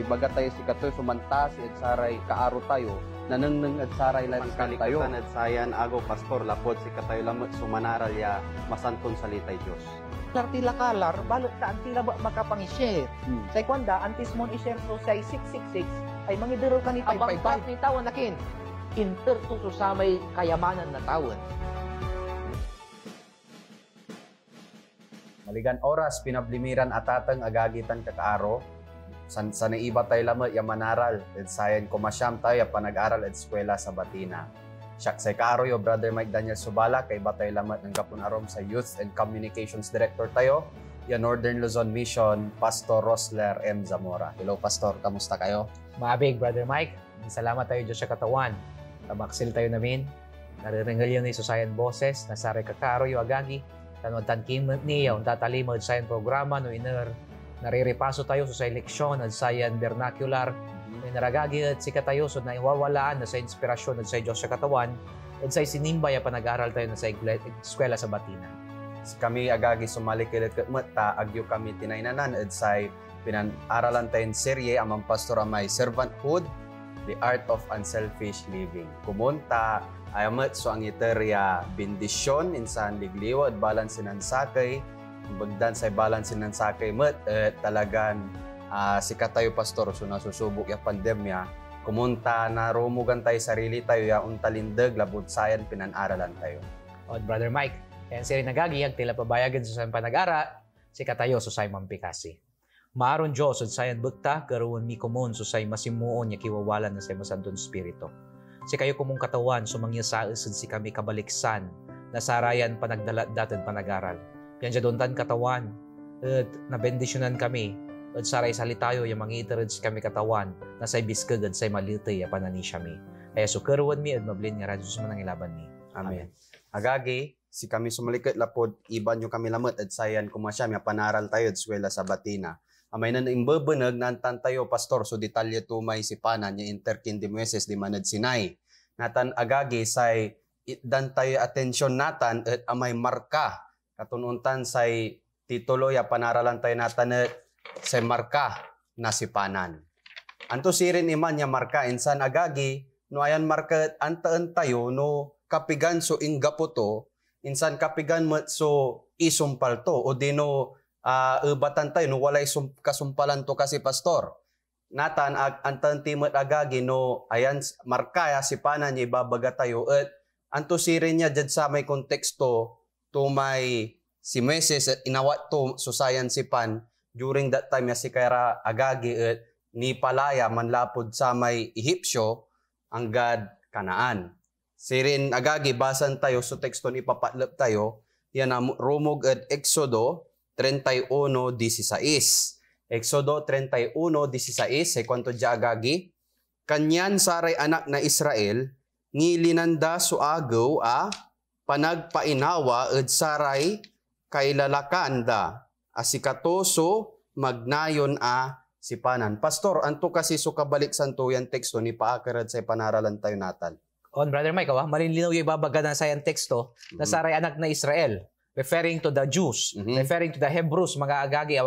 ibaga tayo si katoy sumantas at saray kaaro tayo nanengneng at saray lariskan tayo. Kalikutan at sayan ago pastor lapod si katayo lamot sumanaral ya masanton salitay Dios. Tila kalar, balot ta antila ba makapang-share. Sa kwanda, antis mon i-share so say 666 ay mangidero ka ni tabangkat ni tawon nakin. Interto sa may kayamanan na tawon. Maligan oras, pinablimiran atatang agagitan kakaaro. Sa naiba tayo lamang yung manaral. At sayan kumasyam tayo panag-aral at eskwela sa Batina. Siya sa kaaro yo, Brother Mike Daniel Subala, kay batay lamang ng Kapunarom sa Youth and Communications Director tayo. Yung Northern Luzon Mission, Pastor Rosler M. Zamora. Hello, Pastor. Kamusta kayo? Maabig, Brother Mike. Salamat tayo Diyos sa katawan. Tamaksil tayo namin. Nariringal yun ni Susayan Boses, nasari kakaaro yo agagi. Tanong kimot niya, ang tatalimod sa programa no iner nariripaso tayo sa leksyon at sa vernacular may naragagi at sika tayo so na iwawalaan na sa inspirasyon at sa Diyos sa katawan at sa sinimba ya panag-aral tayo na sa eskwela sa Batina. Kami agagi sumalikilit mata agyo kami tinaynanan at sa pinag-aralan tayong serye amang pastor amay Servanthood, the Art of Unselfish Living. Kumunta ayamat so ang iterya bendisyon insan ligliwa at balansin ng sakay bagdan sa balansin ng sakay talagan si katayo pastor so nasusubok yung pandemya kumunta na rumugan tayo sarili tayo ya untalindag labot sayan pinanaralan tayo. O Brother Mike, yan sila nagagiyag tila pabayagan sa sayan panag-ara si katayo so sayan mampikasi. Maaron Diyos at sayan bukta karuan mi kumun so sayan masimuon niya kiwawalan na sayan masantong spirito. Si kayo kumong katawan, sumangyasaasad si kami kabaliksan, nasarayan panagdalat-datan panag-aral. Yan siya doon tan katawan, at nabendisyonan kami, at saray salitayo, yung mangitarid si kami katawan, nasay biskag at say malitay, panani siya mi. Kaya sukaruan mi, at mablin nga radyo sa manangilaban mi. Amen. Agagi, si kami sumalikat lapod, iban yung kami lamot, at sayan kumasyam, yung panaral tayo, at swela sa Batina. Amay na naimbabanag nantan tayo, pastor, so detalye tumay si panan, yung interkin di Mueses, di manad sinay. Natan agagi, say, dan tayo atensyon natan, at amay marka, katununtan say titulo, ya panaralan tayo natan, at say marka na si panan. Anto sirin iman ya marka, insan agagi, no ayan marka, antaan tayo, no kapigan so inggapoto, insan kapigan mat so isumpal to, o dino, batan tayo no walay kasumpalan to kasi pastor. Natan antan timot agagi no ayan markaya si panan niya ibabaga tayo at anto sirin niya dyan sa may konteksto to may si Meses at inawat to susayan si pan during that time ya si Kaira agagi at ni palaya manlapod sa may Ehipsyo ang God Kanaan. Sirin agagi basan tayo so teksto ni papatlap tayo yan rumog at Exodo 31:16. Exodo 31:16, say kwanto diagagi, kanyan saray anak na Israel, ngilinanda so agaw panagpainawa ed saray kay lalakanda, asikatoso magnayon si panan. Pastor, anto kasi so kabalik santo yan teksto ni paakarad sa panaralan tayo natan. On Brother Mike, malinaw yung ibabaga na sa yan teksto na saray anak na Israel. Referring to the Jews, referring to the Hebrews, mga agagi,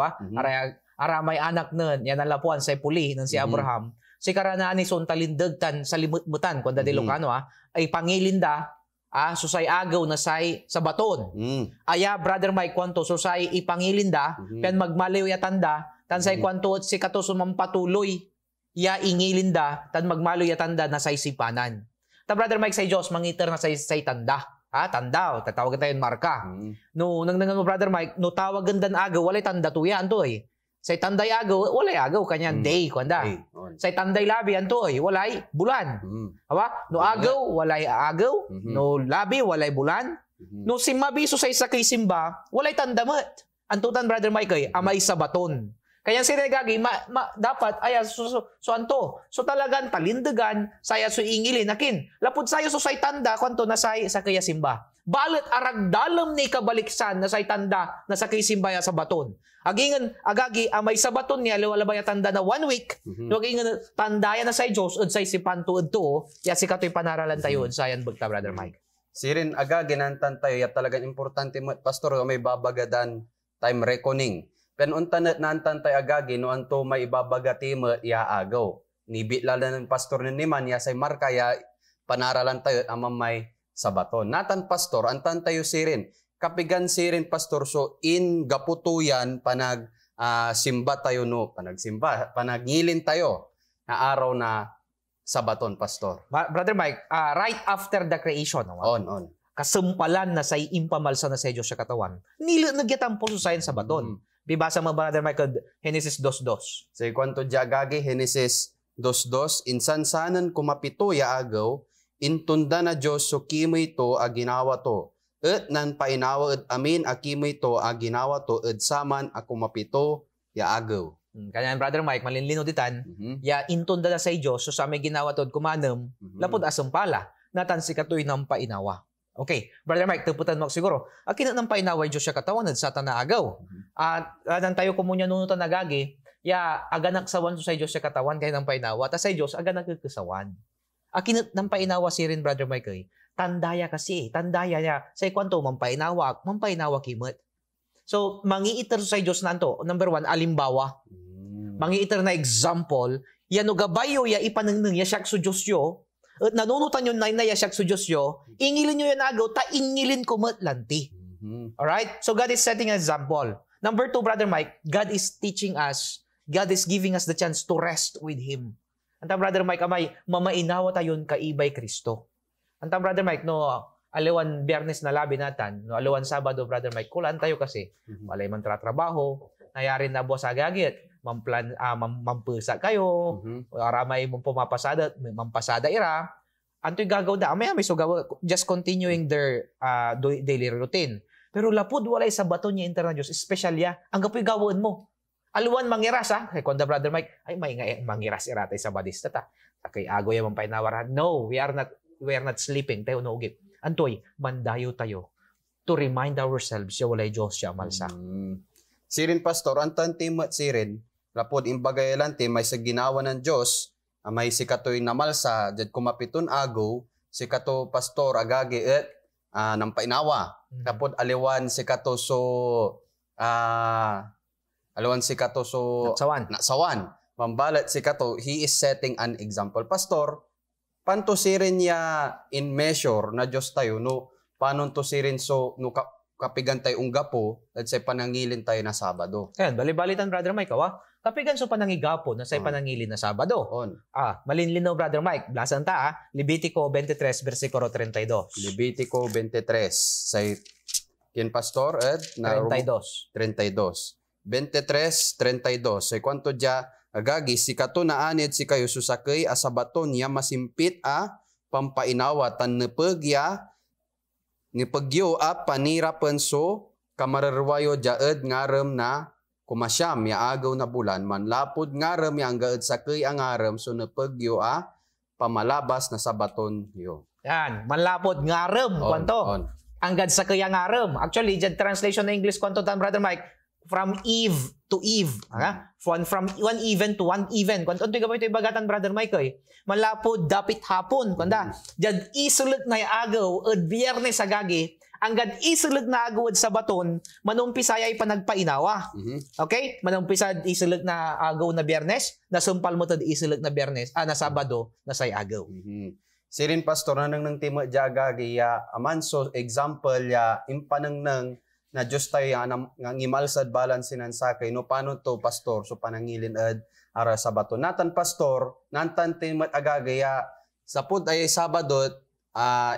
aramay anak nun, yan ang lapuan sa puli ng si Abraham. Si karanaan ni son talindagtan sa limutmutan, kung dadi Lucano, ay pangilinda, susay agaw na say sa baton. Aya, Brother Mike, kwanto, susay ipangilinda, pian magmaliw ya tanda, tan say kwanto, si kato sumampatuloy, ya ingilinda, tan magmaliw ya tanda na say sipanan. Ta Brother Mike, say Diyos, mangiter na say tanda. Tanda, tatawagan tayo marka. No, nang mo Brother Mike, no tawagan dan agaw, walay tanda to yan to eh. Say tanday agaw, walay agaw, kanyan day, kwanda. Say tanday labi, yan to eh, walay bulan. Hawa? No agaw, walay agaw. No labi, walay bulan. No simabiso say sakay simba, walay tanda mat. Antutan Brother Mike eh, amay sa baton. Kaya si Regagi, dapat, so anto, so talagang talindagan, saya so ingilin, nakin, lapod sayo so say tanda, kwanto na sa kaya simba. Balit aragdalam ni kabaliksan na say tanda, na sa kaya simba ya sa baton. Agingan, agagi, amay sa baton niya, wala ba ya tanda na 1 week, agingan, tanda yan na say Diyos, ud say si pantuod to, ya si kato'y panaralan tayo, ud sayan bagta, Brother Mike. Sirin, agagi, nantan tayo, ya talagang importante, Pastor, may babagadan time reckoning. Penunta na nantan tayo agagi, no anto may ibabagati mo, ya agaw. Nibit lala ng pastor ni Niman, ya say marka, ya panaralan tayo, amang may sabaton. Natan pastor, antan tayo sirin. Kapigan sirin pastor, so in gaputuyan, simba tayo no, panagngilin tayo na araw na sabaton, pastor. Brother Mike, right after the creation, On. Kasumpalan na say impamalsa na sa Diyos sa katawan, nagyatan po sa sabaton. Bibasa mo, Brother Mike, Genesis 2:2. Sa kwanto diagagi, Genesis 2:2, insansanan kumapito ya agaw, intunda na Diyos so kimoy to a ginawa to. At nan painawa at amin a kimoy to a ginawa to at saman a kumapito ya agaw. Kanya Brother Mike, malinlino ditan, ya intunda na sa Diyos so sa may ginawa to kumanam, lapod asumpala, natan si katoy ng painawa. Okay, Brother Mike, tuputan mo siguro. Akin ng painawa Diyos siya katawan at sa tanagaw. At tayo kumunya nunutan nagagi, ya aganak sawan sa Diyos siya katawan kaya ng painawa, ta sa Diyos aganak kakasawan. Akin ng painawa si rin, Brother Mike, tandaya kasi, tandaya niya, sa kwanto, mampainawa kimot. So, mangiiter sa Diyos nanto, number 1, alimbawa. Mangiiter na example, yan o gabayo, ya ipanangnang ya siyak su Diyos yo, at nanunutan yun na ya siyak su Diyos yo, ingilin nyo yan agaw, ta ingilin kumot lanti. Alright? So, God is setting an example. Number 2, Brother Mike, God is teaching us, God is giving us the chance to rest with Him. Anta, Brother Mike, amay, mamainawa tayon kaibay Kristo. Anta, Brother Mike, no, aliwan Biyernes na labi natin, no, aliwan Sabado, Brother Mike, kulaan tayo kasi, walay man tratrabaho, nayari na boss agagit, mampusa kayo, aramay mong mampasada ira, anto'y gagaw da, may so gagaw, just continuing their daily routine. Pero lapod, walay sa bato niya interna Diyos, espesyal ya, ang gapoy gawin mo. Aluan mangiras ha, kay konda Brother Mike, ay may mangiras ira tayo sa badista ta, kay ago yung mampainawaran. No, we are not sleeping, tayo naugip. Antoy, mandayo tayo to remind ourselves siya walay Diyos siya malsa. Sirin pastor, antan timat sirin, lapod imbagaylante may sa ginawa ng Diyos, may si katoy na malsa, dyan kumapiton agaw, si kato pastor agagi et ng painawa. Lapod aliwan si kato so naksawan. Mambalat si kato, he is setting an example. Pastor, panto sirin niya in measure na Diyos tayo, no, paano to sirin so, no, kapigan tayo unggapo, at say panangilin tayo na Sabado. Ayan, bali-balitan, Brother Mike, kapigan so panangigapo na say panangilin na Sabado. Malinlinaw, Brother Mike, blasan ta, Levitico 23, versikulo 32. Levitico 23, say, kin pastor, 32. 23:32. Say kwanto dia agagi si kato na anid si kayo susakay asabaton niya masimpit pampainawa tan nepegya nipegyo panirapen so kamararwayo jaed ngarem na kumasyam ya agaw na bulan manlapod ngarem ya anggaed sakay ang ngarem so nepegyo pamalabas na sabaton yo. Yan, manlapod ngarem kwanto. Anggad sakay ang ngarem. Actually, dyan translation na English kwanto tan Brother Mike. From eve to eve. From one even to one even. Kung ito ito ibagatan, Brother Mike, malapod, dapit hapon. Kunda, dyan isulit na agaw, at Biyernes agagi, anggad isulit na agaw at Sabaton, manumpisaya ay panagpainawa. Okay? Manumpisa isulit na agaw na Biyernes, nasumpal mo tad isulit na Biyernes, na Sabado, na say agaw. Sirin pastor, nanang nang tima agagi, amanso, example, impanang na Diyos tayo nga ngimalsad balance sinan sakay no paano to pastor so panangilin ara Sabato natan pastor nantan timat agagaya sa pud ay Sabado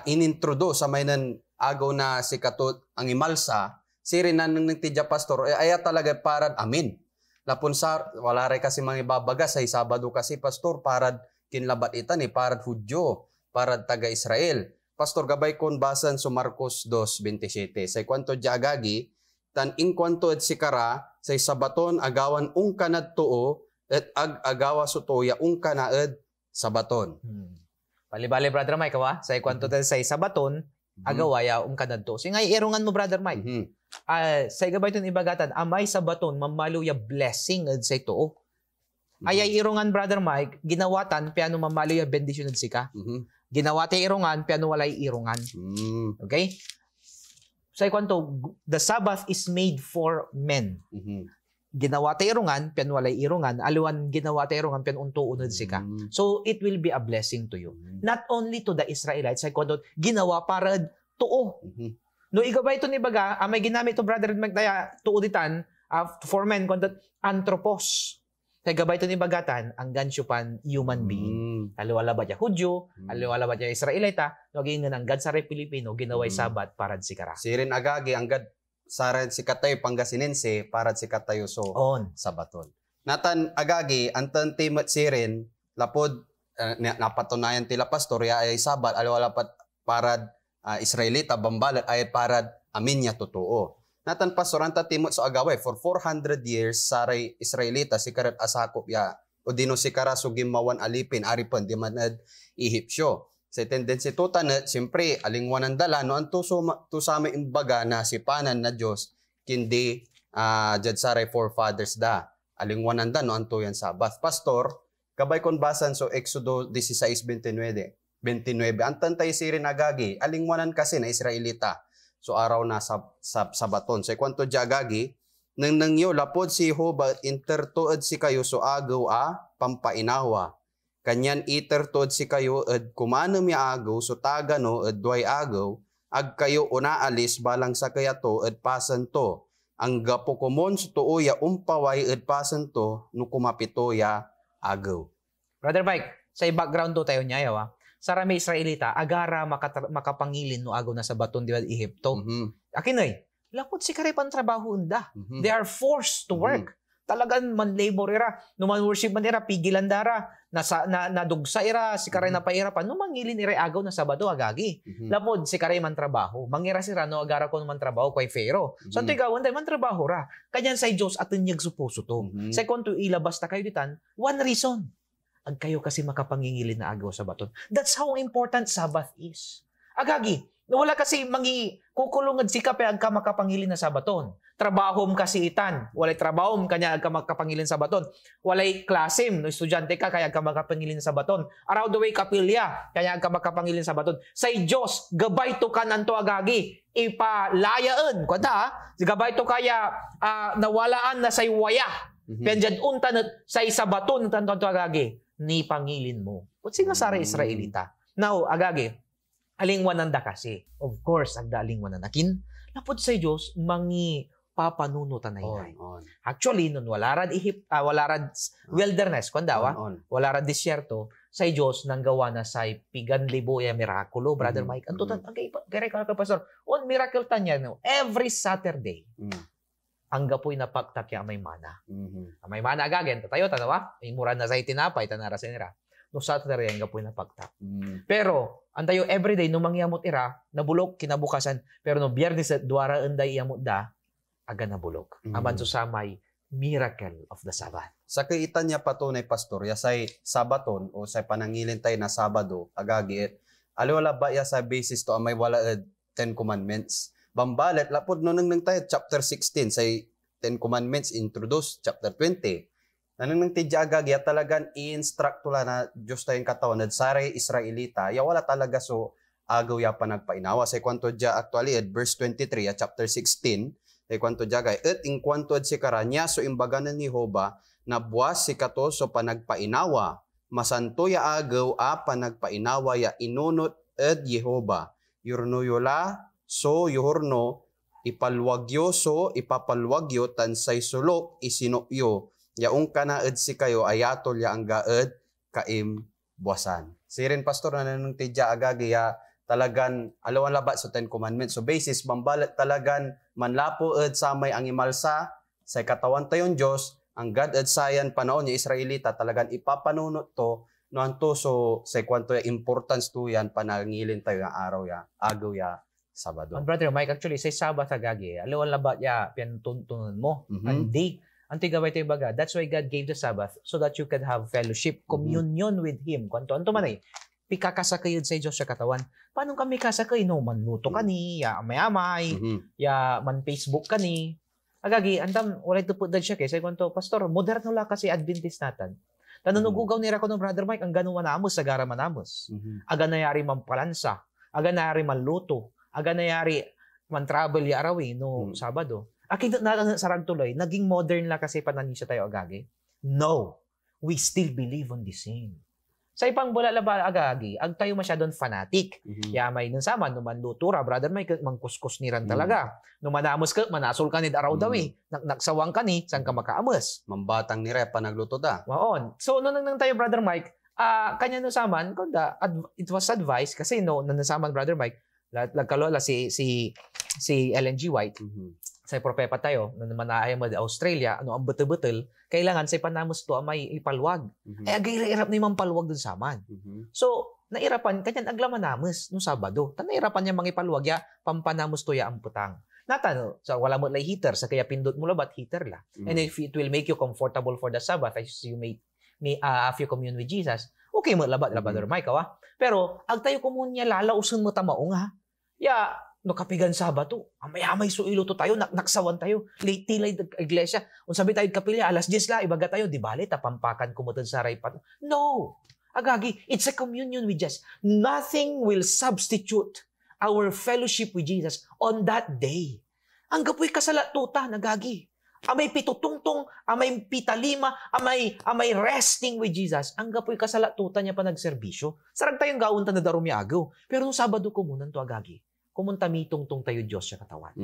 inintroduce sa maynan agaw na si katot ang imalsa sirin nang tidya pastor aya talaga parad amin lapon sa wala ray kasi mga ibabaga sa Sabado kasi pastor parad kinlabat itan parad Hudyo parad taga Israel. Pastor, gabay kon basan so Marcos 2:27. Say kwanto diagagi, tan in kwanto at sikara, say Sabaton agawan ungkanad tuo, at agawa so toya ungkanaed Sabaton. Bali-bali, Brother Mike, say kwanto say Sabaton, agawaya ungkanad to. Singay irungan mo, Brother Mike. Say gabay ton ibagatan, amay Sabaton, mamaluya blessing at say tuo. Ayay irungan, Brother Mike, ginawatan, piano mamaluya bendisyon at sika. Ginawa tayo irungan, piano walay irungan. Okay? So, kwanto, the Sabbath is made for men. ginawa tayo irungan, pian walay irungan, aliwan ginawa tayo irungan, pian unto unod sika. So, it will be a blessing to you. Not only to the Israelites, ay kung ginawa para tuo. No, igabay ito ni baga, may ginamit to brother Magdaya, tuo ditan, for men, kung anthropos. Kaya gabay ito ni bagatan, ang gansyupan human being. Aliwala ba niya Hudyo, aliwala ba niya Israelita, naging nga ng gansare Pilipino, ginaway sabat para si kara. Sirin agagi, ang gad saran si katayo Pangasinense, para si katayo so sabaton. Natan agagi, antan timat sirin, lapod, napatunayan tila pastor, ya ay sabat, aliwala pat para Israelita, bambalat, ay para amin niya totoo. Natan pastor, anta timot sa agaway, for 400 years, saray Israelita, si karat asakop ya, o dino si kara sugimawan alipin, aripon, di manad ihipsyo. Sa tendency to tanat, siyempre, alingwanan dala, no, ang tusama imbaga na si panan na Diyos, kindi, jad saray forefathers da. Alingwanan da, no, ang tuyan sabat. Pastor, kabay kon basan, so Exodo 16:29, antan tayo sirin agagi, alingwanan kasi na Israelita. So araw na sabaton. Sa kwanto diagagi, nang nangyo lapod si Jehovah intertuod si kayo so agaw pampainawa. Kanyan itertuod si kayo ed kumano mi agaw so tagano ed duay agaw ag kayo unaalis balang sa kayato ed pasan to. Ang gapo komon so tuoya umpaway ed pasan to no kumapito ya agaw. Brother Mike, sa background to tayo niya yawa. Sarami Israelita, agara makapangilin no agaw na sa baton di ba Ehipto. Akinay, lapod si karepan trabaho unda. They are forced to work. Talagang man-labor ira. No man-worship man ira, pigilan dara. Nadugsa ira, si karay na pairapan. No mangilin ira agaw na sabado agagi. Lapod si karay man trabaho. Mangira sira no agara ko man trabaho kay Pharaoh. So ito ikaw, man trabaho ra. Kanyan sa Diyos at nyag supuso to. Second to ilabas ta kayo ditan, one reason. Ag kayo kasi makapangingilin na agaw sa baton. That's how important Sabbath is. Agagi, wala kasi kukulungad si kape ag ka makapangilin na sa baton. Trabahom kasi itan. Walay trabahom kanya ag ka makapangilin sa baton. Walay klasim, no estudyante ka kaya ag ka makapangilin sa baton. Araw the way kapilya, kaya ag ka makapangilin sa baton. Say Diyos, gabay to ka nanto agagi. Ipalayaan. Kwanta gabay to kaya nawalaan na say waya. Penjad untanat say sa baton tanto agagi. Ni pangilin mo. Kung sino sa Israelita. Now, agagi, alingwanan da kasi. Of course, agda alingwanan akin. Lapod sa Diyos, mangi papanunutan na inay. Actually, nun wala rad wilderness, kung dawa, wala rad disyerto, sa Diyos, nang gawa na sa pigan libo ya mirakulo, Brother Mike. Ang tutan, kaya ka, Pastor, on miracle tanya, no? Every Saturday, ang gapoy na pagtakya may mana. May mana agagen, tayo, tanawa, may mura na sa itinapay, tanara sa inira. No Saturday, ang gapoy na pagtak. Pero, antayo everyday, no mangyamot ira, nabulok, kinabukasan, pero no biyernes at duwara enday yamot da, aga nabulok. Aman so samay, miracle of the Sabbath. Sa kaitan niya patunay, Pastor, ya say Sabaton, o say panangilin tayo na Sabado, agagi, aliwala ba ya sa basis to, may wala 10 commandments. Bambalat, lapod no nang tayo, chapter 16, say 10 Commandments, introduce, chapter 20. Nang tidya agagi, talagang i-instruct tula na Diyos tayong katawan, na saray Israelita, ya wala talaga so agaw ya pa nagpainawa. Say kwanto dya actually, at verse 23, at chapter 16, say kwanto dya gay, at in kwanto si karanya, so imbaganan ni Jehovah, na buwas si kato so panagpainawa, masanto ya agaw panagpainawa ya inunot at Jehovah, yurnoyola, so yuhorno, ipalwagyo so ipapalwagyo tansay sulok isinokyo. Yaong kanaed si kayo ayatol ya ang gaed kaim buwasan. Sirin Pastor na nanong tidya agagi ya talagan alawan labat sa 10 Commandments. So basis bambalat talagan manlapo ed samay ang imalsa sa katawan tayon Diyos ang God ed sayan panahon ni Israelita talagan ipapanunot to no anto so sa kwanto ya importance to yan panangilin tayo ng araw ya agaw ya Sabado. Brother Mike, actually, say Sabbath agagi. Alawan labat ya, pintuntunan mo. Hindi. Antigaway tayo baga. That's why God gave the Sabbath so that you can have fellowship, communion with Him. Kwanto man ay, pikakasakayod sa Diyos sa katawan. Paano kami kasakay? No, manluto ka ni, ya amay-amay, ya man Facebook ka ni. Agagi, andam, walay tupod dad siya kay. Say kwanto, Pastor, moderno la kasi Adventist natan. Tanunugugaw nira ko no, Brother Mike, ang ganun manamos, sagara manamos. Aga nayari mampalansa. Aga nayari manluto. Aga nayari man travel ya arawi no Sabado. Akin na sarang tuloy, naging modern la kasi pananisya tayo agagi. No, we still believe on the same. Sa ibang bola laba agagi, ag tayo masyadong fanatic. May nun sama, numan lutura, brother may mangkuskus ni ran talaga. Numanamos ka, manasol ka ni araw daw eh. Nagsawang ka ni, saan ka makaamos? Mambatang ni Repa nagluto da. Waon. So, nung tayo, brother Mike, kanya nasaman, it was advice, kasi nasaman, brother Mike, lagkalola si Ellen G. White, sa propepa tayo, na manahaya mo Australia, ang betul-betul, kailangan sa panamos to may ipalwag. Ay agay-irap na yung palwag dun sa man. So, nairapan, kanyan aglamanamos no Sabado. Nairapan niya mga ipalwag ya, pampanamos to ya ang putang. Natano, so wala mo lay heater, sa kaya pindot mo labat heater la. And if it will make you comfortable for the Sabbath, as you may if you commune with Jesus, okay mo labat or Mike, Pero, ag tayo kumunya lalausun mo tamaong ha. Ya, no kapigan Sabato, amay-amay suilo to tayo, naksawan tayo, late tilay iglesia. Kung sabi tayo kapilya, alas 10 la, ibaga tayo, di bali, tapampakan kumutod sa raypan. No! Agagi, it's a communion with Jesus. Nothing will substitute our fellowship with Jesus on that day. Ang gapoy kasalatuta, nagagi. Amay pitutungtong, amay pitalima, amay resting with Jesus. Ang gapoy kasalatuta niya pa nagserbisyo. Sarag tayong gaunta na darumi agaw. Pero nung Sabado ko muna to agagi. Kumunta mitong tayo Diyos sa katawan.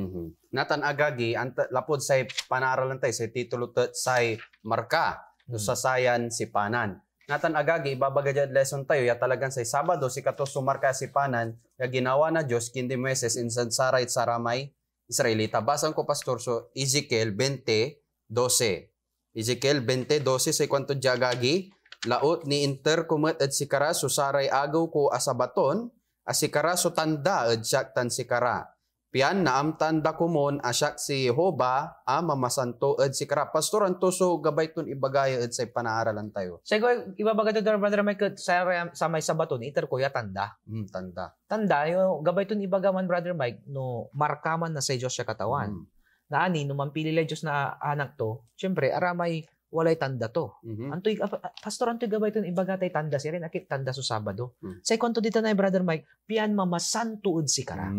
Natan agagi, lapod sa panaralan tayo, sa titulo sa marka, sa sayan si Panan. Natan agagi, ibabagajad lesson tayo, ya talagang sa Sabado, si kato sumarka si Panan, ya ginawa na Diyos, kindi meses, insan saray saramay, Israelita. Basan ko, Pastor, so Ezekiel 20:12. Ezekiel 20:12, sa kwanto agagi, laot ni interkumet at sikara, susaray agaw ko asabaton, asikara so tanda ed siyak tan sikara. Pian na am tanda kumon asyak si Jehova mamasanto ed sikara. Pastor anto so gabayton ibagaya ed say panaaralan tayo. Sige, ibabaga to brother Mike sa may Sabaton iter ko ya tanda. Tanda. Tanda yo gabayton ibagaman brother Mike no markaman na sa Dios sa katawan. Naani no mampili la Dios na anak to, syempre aramay walay tanda to. Antoy pastor antoy gabayton ibagatay tanda si rin akit tanda so Sabado. Say konto dito na brother Mike, pian mamasanto ed sikara.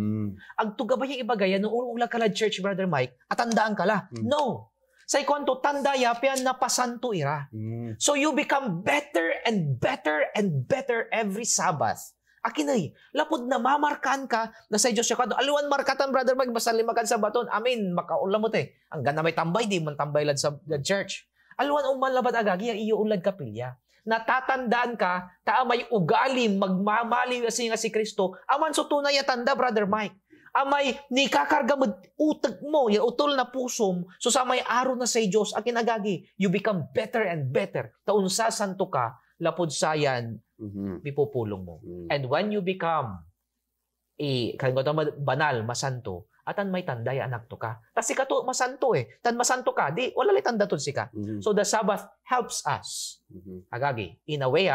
Ag tugabay ibagaya no ula kala church brother Mike, atandaan kala. No. Say konto tanda ya pian napasanto ira. So you become better and better and better every Sabbath. Akinay, lapod na mamarkan ka na sa Diyos siya kado. Aluan markatan brother Mike basta limakan sa baton. Amin, makaulam mo te. Ang gana may tambay di man tambay lad sa church. Aluan umalabad agagi ang iyo ulad kapilya. Natatandaan ka, may ugali, magmamali nga si Kristo. Aman so tunay ya tanda, Brother Mike. Amay ni kakarga mo utag mo, ya utol na pusom, so sa may araw na sa Diyos, akin agagi, you become better and better. Taon sa santo ka, lapod sayan, pipupulong mo. And when you become banal, masanto, atan may tanda ya anak to ka. Kasi ka to masanto Tan masanto ka, di wala li tanda to si ka. So the Sabbath helps us. Agagi, in a way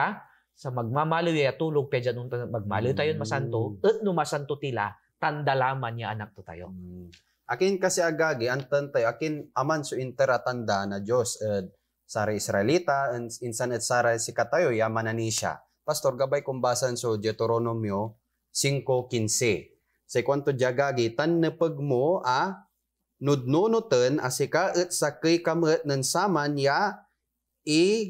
sa magmamaliw ya tulog pedya nung magmaliw tayo masanto, at no masanto tila, tanda laman ya anak to tayo. Akin kasi agagi, antan tayo, akin aman so interatanda na Diyos, sara Israelita, insan at sara si katayo, yaman na siya. Pastor, gabay kumbasan so Deuteronomio 5:15. Sa kwanto jagagi, tan nepag mo nudnunutan asika et sakay kamet nan saman ya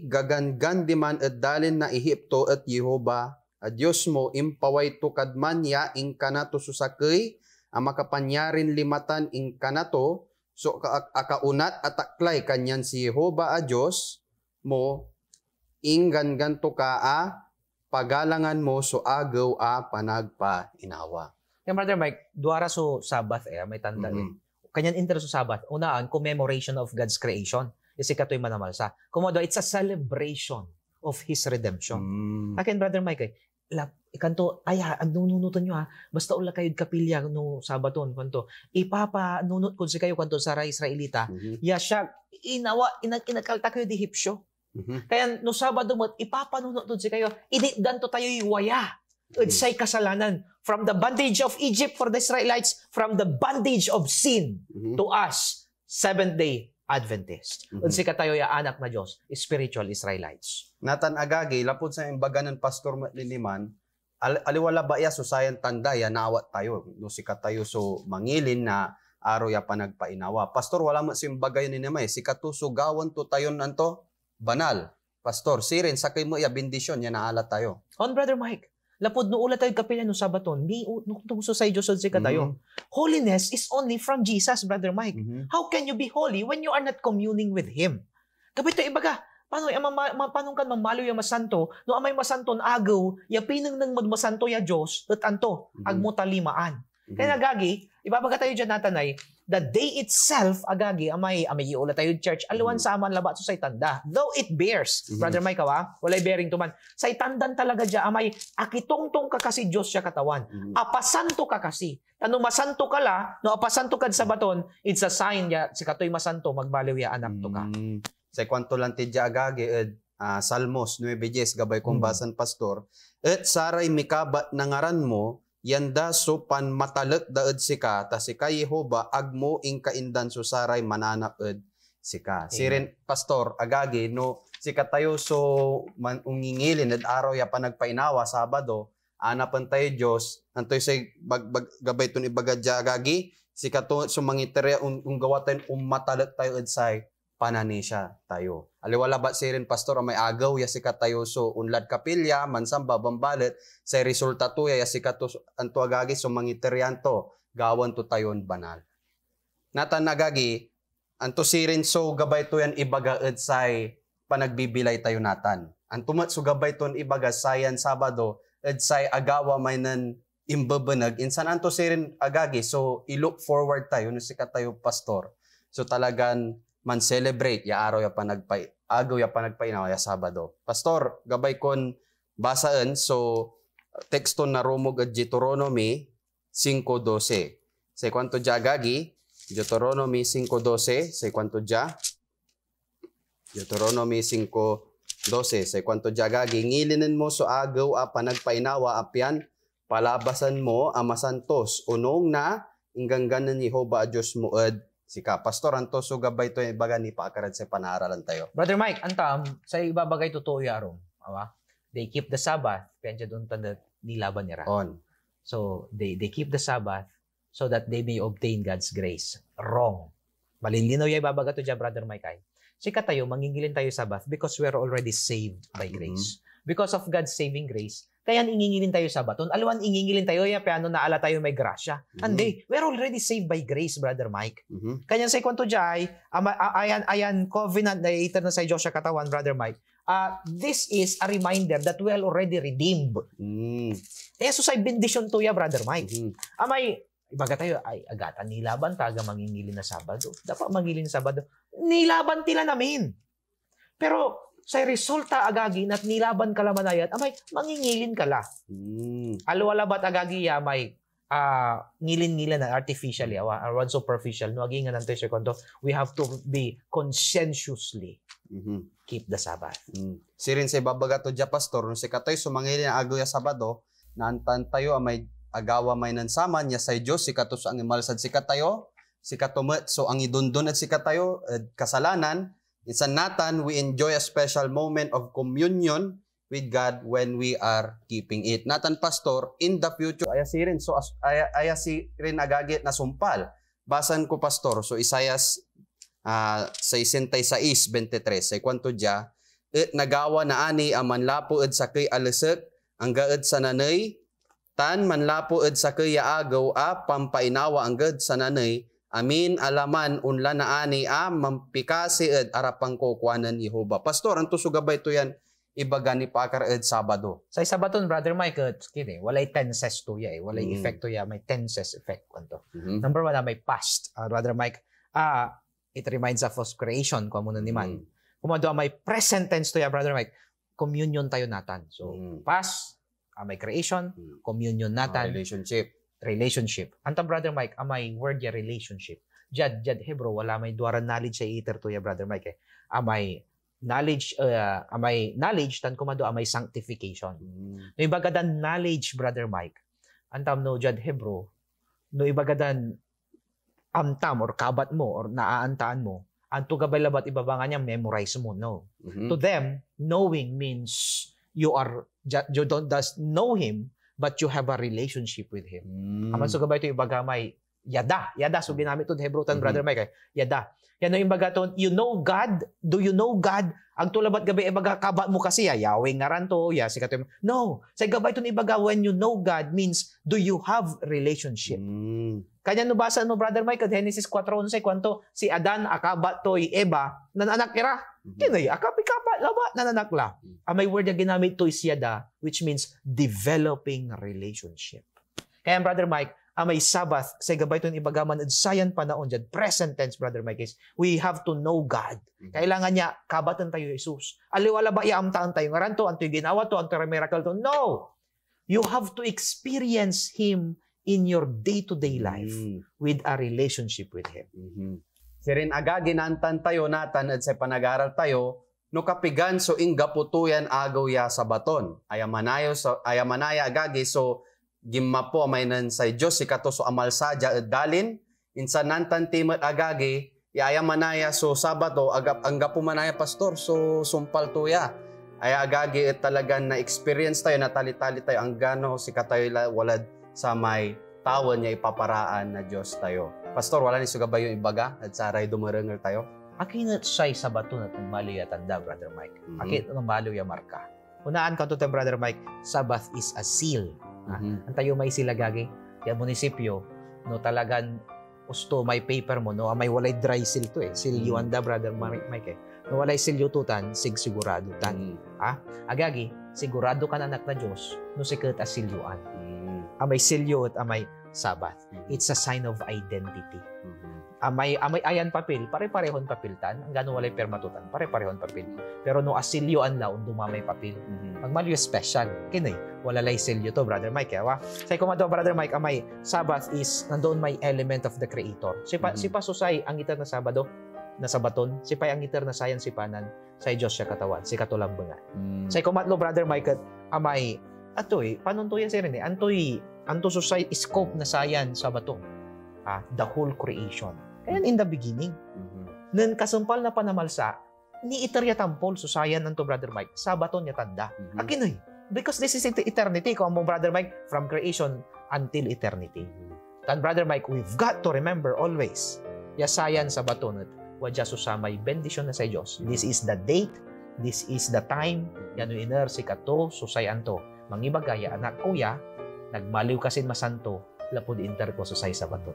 gagangan diman et dalin na Ehipto et Yehova a Diyos mo impaway tukadman ya ing kanato susakay makapanyarin limatan ing kanato so akaunat ataklay kanyan si Yehova a Diyos mo ing ganganto ka pagalangan mo so agaw panagpa inawa. Yung brother Mike, duara so Sabbath may tanda Kanyan inter so Sabbath, unaan, commemoration of God's creation. Isi kato'y manamalsa. Kumodo, it's a celebration of His redemption. Akin brother Mike, ikanto, ang nununutan nyo basta ula kayo kapilya no Sabaton, kanto, nunut ko si kayo kanto sa Israelita, ya siya, inakalta kayo di Hipsyo. Kaya no Sabado mo, ipapanunut si kayo, danto tayo iwaya. Say kasalanan from the bondage of Egypt for the Israelites, from the bondage of sin to us, Seventh-day Adventist. Unsi ka tayo ya anak na Diyos, spiritual Israelites. Natan agagi, lapod sa imbaga ng Pastor Liliman, aliwala ba ya so sayan tanda ya naawat tayo. No si katayo so mangilin na aro ya panagpainawa. Pastor, wala mo simbagay ni namay. Si katusugawan to tayon nanto, banal. Pastor, sirin, sakay mo ya bendisyon, yan naala tayo. On, Brother Mike. Lapod no ula tayo kapila no Sabaton. Ni tungso sa Diyos si katayo. Holiness is only from Jesus, Brother Mike. How can you be holy when you are not communing with Him? Kapito ibaga, paano panong kan mamalo ya masanto, no amay masanton agaw, ya pinang nang masanto ya Diyos, at anto, agmutalimaan. Kaya nagagi, ibabaga tayo dyan natanay, the day itself, agagi, amay iula tayo church, aluan sa aman labat so say tanda. Though it bears, Brother Mike, walay bearing tuman, say tandan talaga dyan, amay akitongtong ka kasi Diyos siya katawan. Apasanto ka kasi. Tanong masanto ka la, no apasanto ka sa baton, it's a sign ya, si katoy masanto, magbaliw ya anak to ka. Sa kwanto lang tidya agagi, Salmos 9:10, gabay kong basan, Pastor, et saray mikabat nangaran mo, yanda so pan matalek daed sika ta sika Yehova agmo ing kaindan so saray mananak ed sika. Sirin Pastor agagi no sika tayo so ungingilin ed araw ya panagpainawa Sabado anapan tayo Dios antoy say gabay ton ibagadya agagi sika to so mangiterya gawaten matalek tayo ed say pananisya tayo. Aliwala ba sirin Pastor may agaw ya sikat tayo so unlad kapilya mansamba bambalet sa resulta to ya sikat to anto agagi so mangiterianto gawan to tayon banal. Natan nagagi anto sirin so gabay to yan ibaga ed say panagbibilay tayo natan. Antumat so gabay ton ibaga sayan Sabado ed say agawa may nan imbebenag insan anto sirin agagi so i-look forward tayo no sikat tayo Pastor. So talagan man celebrate ya araw ya agaw ya panagpainawa ya Sabado. Pastor, gabay kon basaan so teksto na rumog at Deuteronomy 5:12. Say kwanto dya agagi? Deuteronomy 5:12. Say kwanto dya? Deuteronomy 5:12. Say kwanto dya agagi? Ngilinin mo so agaw a panagpainawa apyan palabasan mo amasantos unong na ingangganan ni Jehova a Diyos mo ed sika. Pastor, anto so gabay to baga ni pakarad sa panaralan tayo. Brother Mike, antam, sa ibabagay totoo yarong. They keep the Sabbath, kaya doon tanda nilaban nila. On. So, they keep the Sabbath so that they may obtain God's grace. Wrong. Malilinaw yung ibabaga to dyan, Brother Mike. Sika tayo, mangingilin tayo Sabbath because we are already saved by grace. Because of God's saving grace, kaya ingingilin tayo sa baton. Aluan ingingilin tayo, ya peano naala tayo may grasya. Andi, we're already saved by grace, Brother Mike. Kanya sa kwanto jay, ayan covenant na iter na sa Diyos sa katawan, Brother Mike. This is a reminder that we are already redeemed. Kaya so sa bendition to ya, Brother Mike. Amay, ibaga tayo, ay agatan nilaban taga mangingilin na Sabado. Dapat mangingilin na Sabado. Nilaban tila namin. Pero sa resulta agagi at nilaban ka lamanayat, amay, mangingilin ka la. Alwala ba't agagi ya, may ngilin-ngilin na artificially, or superficial, no, agi nga nantoy sekondo, we have to be conscientiously keep the Sabbath. Sirin sa ibabaga to dya, Pastor, no si katoy sumangilin ang agaw ya Sabado, naantan tayo amay agawa may nansaman ya sa Diyos, si katos ang imalsad si katayo, si katumet, so ang idundun at si katayo, kasalanan. Insan natan, we enjoy a special moment of communion with God when we are keeping it. Natan, Pastor, in the future, ayasirin, so ayasirin agagit na sumpal. Basan ko, Pastor, so Isaias 66:23, say kwanto dya, nagawa na ani ang manlapo ed sakay alasek, ang gaed sa nanay, tan manlapo ed sakay agaw pampainawa ang gaed sa nanay, amin alaman unla na ani mampikasi ed arapang kukuanan Yehova. Pastor, anto sugabay to yan ibaga ni pakar ed Sabado. Sa Sabaton, Brother Mike, walay tenses to ya walay effect to ya, may tenses effect kanto. Number 1 may past. Brother Mike, it reminds us of creation ko muna ni man. Kumado may present tense to ya, Brother Mike. Communion tayo natan. So past, may creation, communion natan. Relationship. Anta, Brother Mike, amay word ya relationship. Jad Hebrew, wala may duaran knowledge sa iter to ya, Brother Mike. Amay knowledge, tan kumado amay sanctification. No ibagadan knowledge, Brother Mike. Antam no Jad Hebrew, no ibagadan amtam or kabat mo or naaantaan mo, anto gabay labat ibabangan niya memorize mo, no. To them, knowing means you don't just know him, but you have a relationship with him. Aman so gabay ito ibagamay Yada. Yada. So, ginamit ito Hebrew-tan, Mhm. Brother Mike. Yada. Yan yung imbaga to, you know God? Do you know God? Ang tulabat gabi, ibaga, kabat mo kasi, Yahweh nga ran to, No. Sa gabay ito ibaga, when you know God means, do you have relationship? Kanya nubasa mo, Brother Mike, Genesis 4:11, kwanto, si Adan, akabat to'y Eva, nananak ira. Kinoy, akapikapa, laba, nananak la. May word na ginamit to is yada, which means developing relationship. Kaya, Brother Mike, may Sabbath, sa gabay ito ibagaman, sayan panahon dyan, present tense, Brother Mike, is we have to know God. Kailangan niya, kabatan tayo, Jesus. Aliwala ba, iamtaan tayo, ngaranto, anto'y ginawa to, anto'y miracle to. No! You have to experience Him in your day-to-day life with a relationship with Him. Sirin aga ginantan tayo natan at sa panag-aral tayo, no kapigan so inga putuyan agaw ya sa baton. Ayamanaya agagi so gimma po may nan sa Diyos si kato so amal sadya at dalin. Insan nantan timat agagi, ayamanaya so sabato, ang gapumanaya pastor so sumpal tuya. Ay agagi at talagang na-experience tayo, natali-tali tayo, ang gano si katayo walad sa may tawan niya ipaparaan na Diyos tayo. Pastor, wala ni sugabay yung ibaga at saray dumarangal tayo? Akin say sa bato na tangmali ya tanda, Brother Mike. Akin tangmali ya marka. Unaan ka to, Brother Mike, Sabbath is a seal. Ang tayo may silagagi, yung munisipyo, no talagan gusto may paper mo, no may walay dry seal to Seal you anda, Brother Mike. No walay seal you tutan, sigurado tan. Agagi, sigurado ka na anak na Diyos, no sikat as seal yuan. Amay silyo at amay Sabbath. It's a sign of identity. Amay ayan papel, pare-parehon papiltan. Ang gano'n walay permatutan, pare-parehon papel. Pero no asilyo ang laon, dumamay papel. Magmalyo special. Kinoy, wala lay silyo to, Brother Mike. Say kumado, Brother Mike, amay Sabbath is, nandoon may element of the Creator. Si pa susay, ang itar na Sabado, na Sabaton, si pa ang itar na sayan si panan, sa Diyos siya katawan, si katulambangan. Say kumatlo, Brother Mike, amay, paano to yan siya rin anto susay scope na sayan sa bato. The whole creation. Kaya in the beginning, nan kasumpal na panamalsa, ni itarya tampol susayan nanto, Brother Mike, sa bato niya tanda. Akinoy, because this is eternity, kung mo, Brother Mike, from creation until eternity. Tan, Brother Mike, we've got to remember always, yasayan sa bato nat, wadya susamay bendisyon na sa Diyos. This is the date, this is the time, yano iner si kato, susayan to. Mangibagaya, anak kuya, nagmaliw kasin masanto, lapod inter ko susay sa bato.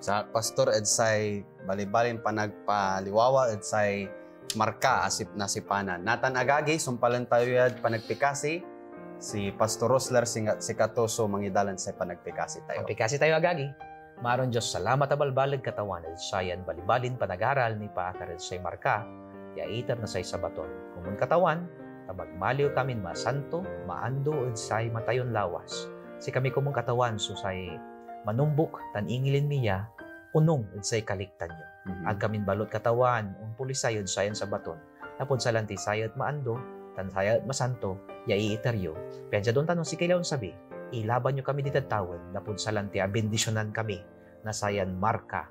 Sa Pastor Edsay, balibalin pa nagpaliwawa Edsay marka asip na si Panan. Natan agagi, sumpalan tayo yad panagpikasi, si Pastor Rosler si Katoso mangidalan sa panagpikasi tayo. Panagpikasi tayo agagi. Maron Diyos, salamat abalbalag katawan, Edsayan balibalin panag-aral ni Paakar Edsay marka, yaiter na say sa baton. Kumun katawan, magmaliw kami masanto, maando, Edsay matayon lawas. Si kami kumong katawan, so say manumbok, tan ingilin niya, unong, Edsay kaliktan nyo. Ag kamin balot katawan, pulisayod sayan sa baton. Napon sa lanti sayad maando, tan sayad masanto, iiteryo. Pensa doon tanong si Kailaon sabi, ilaban nyo kami dito tawad, napon sa lanti, bendisyonan kami, na sayan marka,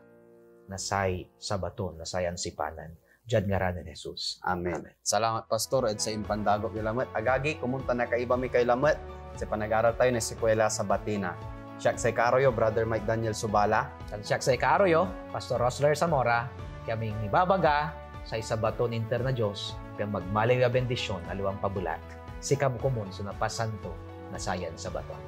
na say sa baton, na sayan sipanan. Diyan nga ran ni Jesus. Amen. Salamat, Pastor, at sa impandagop yung lamat. Agagi, kumunta na kaiba mi kay lamat. Sa panag-aral tayo na Eskwela sa Batina. Siyak sa Karoyo, Brother Mike Daniel Subala. At siyak sa Karoyo, Pastor Rosler Zamora, kaming nibabaga sa isa baton inter na Diyos, kaya magmalay nga bendisyon, aliwang pabulat. Sikam kumun, so napasanto, nasayan sa baton.